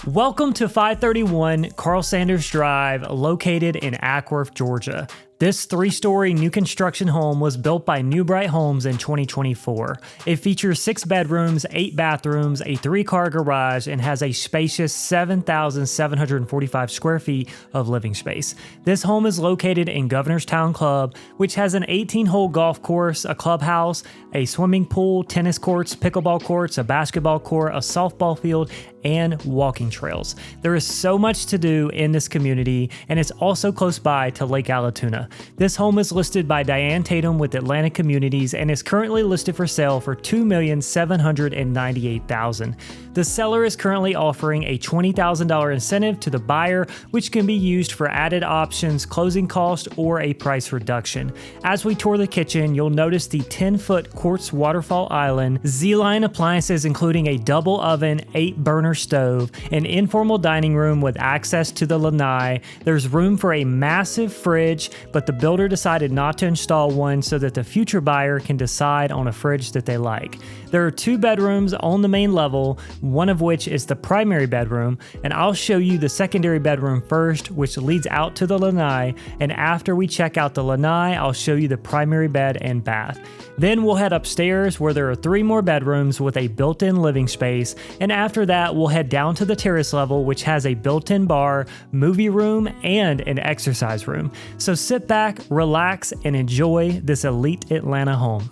Welcome to 531 Carl Sanders Drive, located in Acworth, Georgia. This 3-story new construction home was built by New Bright Homes in 2024. It features 6 bedrooms, 8 bathrooms, a 3-car garage, and has a spacious 7,745 square feet of living space. This home is located in Governor's Town Club, which has an 18-hole golf course, a clubhouse, a swimming pool, tennis courts, pickleball courts, a basketball court, a softball field, and walking trails. There is so much to do in this community, and it's also close by to Lake Allatoona. This home is listed by Diane Tatum with Atlantic Communities and is currently listed for sale for $2,798,000. The seller is currently offering a $20,000 incentive to the buyer, which can be used for added options, closing cost, or a price reduction. As we tour the kitchen, you'll notice the 10-foot quartz waterfall island, Z-line appliances including a double oven, 8-burner stove, an informal dining room with access to the lanai. There's room for a massive fridge, but the builder decided not to install one so that the future buyer can decide on a fridge that they like. There are 2 bedrooms on the main level, one of which is the primary bedroom, and I'll show you the secondary bedroom first, which leads out to the lanai, and after we check out the lanai, I'll show you the primary bed and bath. Then we'll head upstairs where there are 3 more bedrooms with a built-in living space, and after that we'll head down to the terrace level, which has a built-in bar, movie room, and an exercise room. So sit back, relax, and enjoy this elite Atlanta home.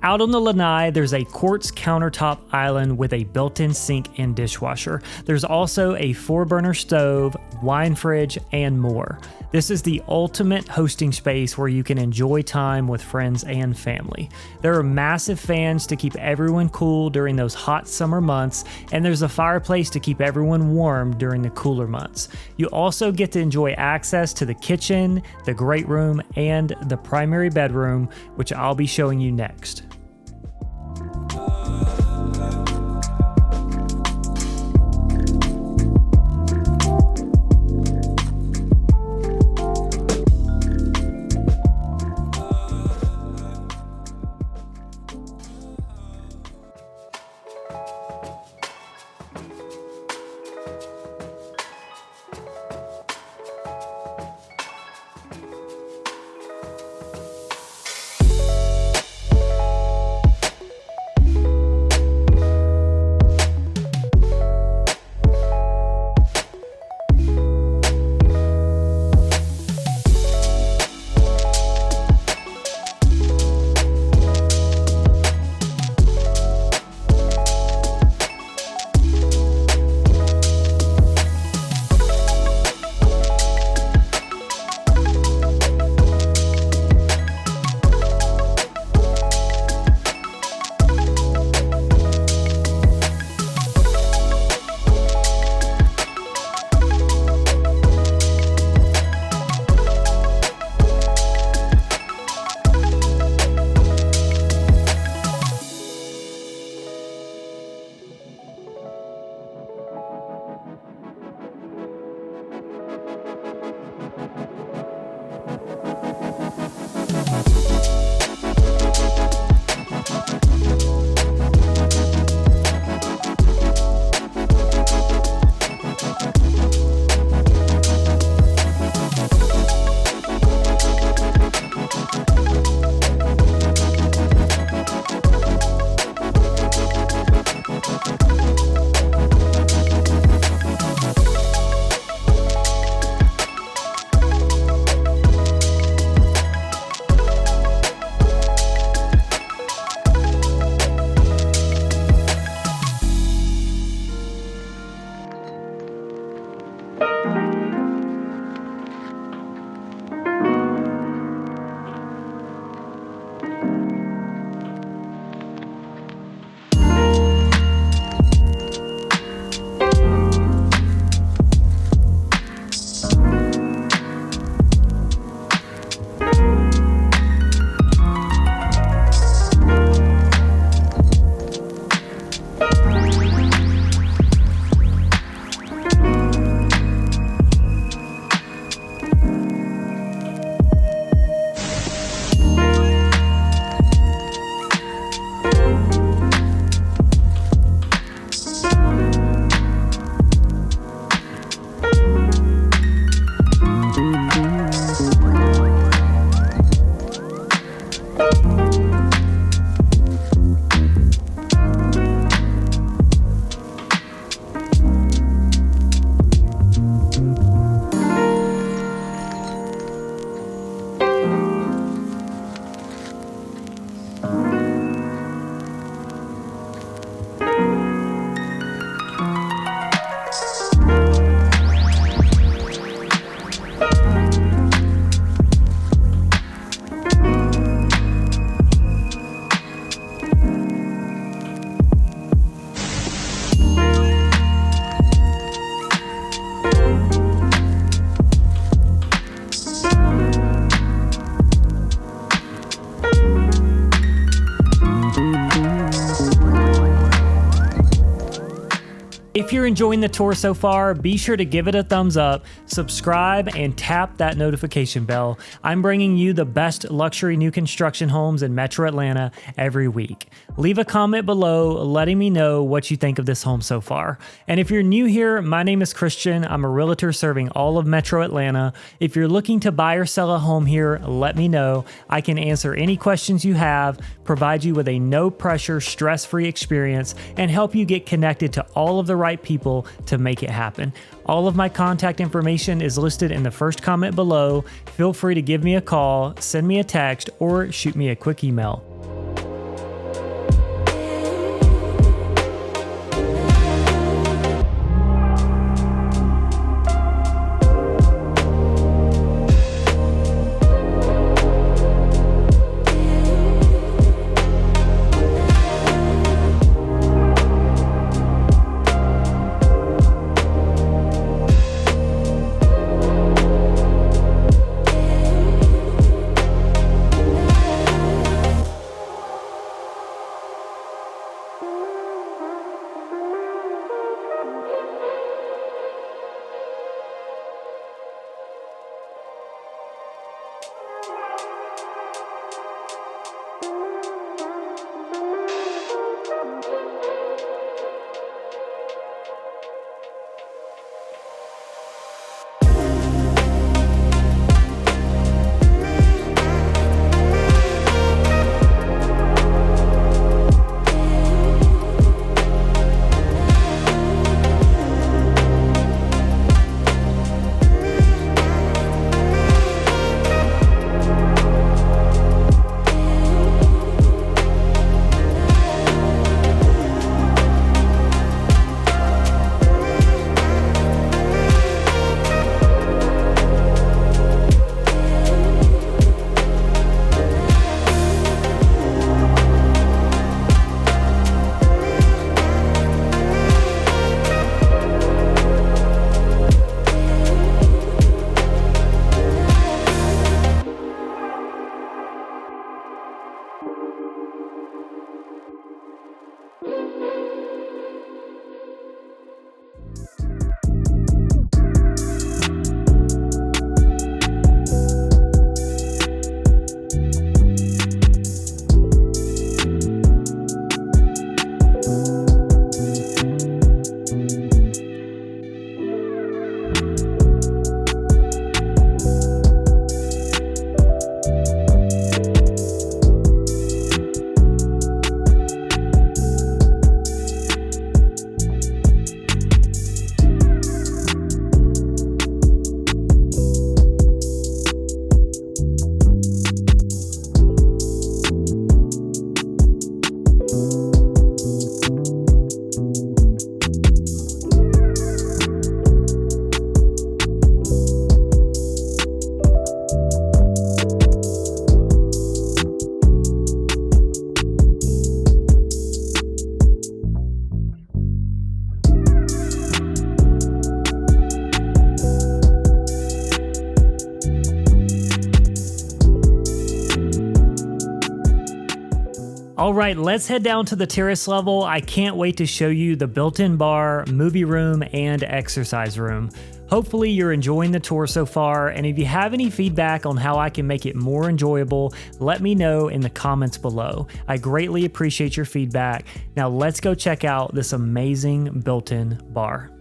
Out on the lanai, there's a quartz countertop island with a built-in sink and dishwasher. There's also a 4-burner stove, wine fridge, and more. This is the ultimate hosting space where you can enjoy time with friends and family. There are massive fans to keep everyone cool during those hot summer months, and there's a fireplace to keep everyone warm during the cooler months. You also get to enjoy access to the kitchen, the great room, and the primary bedroom, which I'll be showing you next. If you're enjoying the tour so far, be sure to give it a thumbs up, subscribe, and tap that notification bell. I'm bringing you the best luxury new construction homes in Metro Atlanta every week. Leave a comment below letting me know what you think of this home so far. And if you're new here, my name is Christian. I'm a realtor serving all of Metro Atlanta. If you're looking to buy or sell a home here, let me know. I can answer any questions you have, provide you with a no-pressure, stress-free experience, and help you get connected to all of the right people to make it happen. All of my contact information is listed in the first comment below. Feel free to give me a call, send me a text, or shoot me a quick email. All right, let's head down to the terrace level. I can't wait to show you the built-in bar, movie room, and exercise room. Hopefully you're enjoying the tour so far, and if you have any feedback on how I can make it more enjoyable, let me know in the comments below. I greatly appreciate your feedback. Now let's go check out this amazing built-in bar.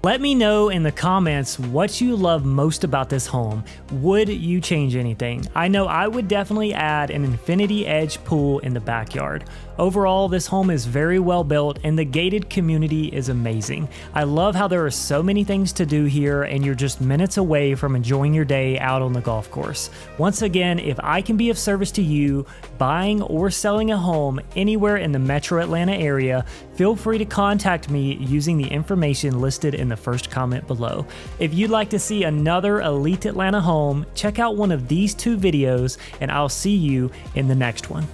Let me know in the comments what you love most about this home. Would you change anything? I know I would definitely add an infinity edge pool in the backyard. Overall, this home is very well built and the gated community is amazing. I love how there are so many things to do here and you're just minutes away from enjoying your day out on the golf course. Once again, if I can be of service to you buying or selling a home anywhere in the Metro Atlanta area, feel free to contact me using the information listed in the first comment below. If you'd like to see another Elite Atlanta home, check out one of these two videos and I'll see you in the next one.